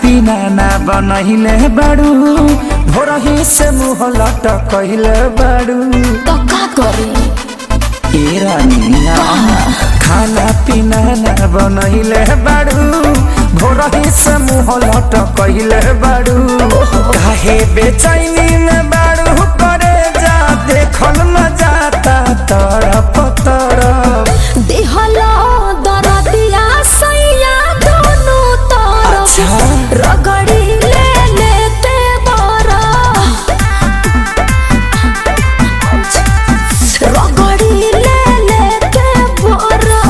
पीना ना बनहिले बाड़ू भोरही से मुँह लटकहिले बाड़ू तो का करी ए रानिया खाना पीना ना बनहिले बाड़ू भोरही से मुँह लटकहिले बाड़ू काहे बेचैनी में बाड़ू करे जा देखल न जाता तरफ तरफ दिहलो दरदिया सैया दोनों तरफ रगड़ी ले लेते बरा रगड़ी ले लेते बरा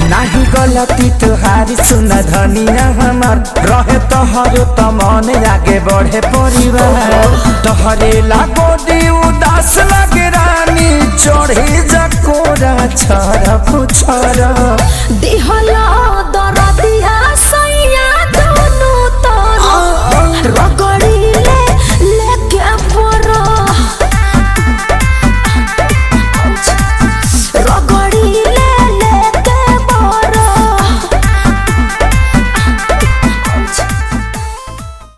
नाही गलती तुहारी सुन धनिया हमार रहे तोहरो त मन आगे बढ़े परिवार तोहरे लागो दी उदास लगे रानी चढ़े जकोरा छर पुछर दिहला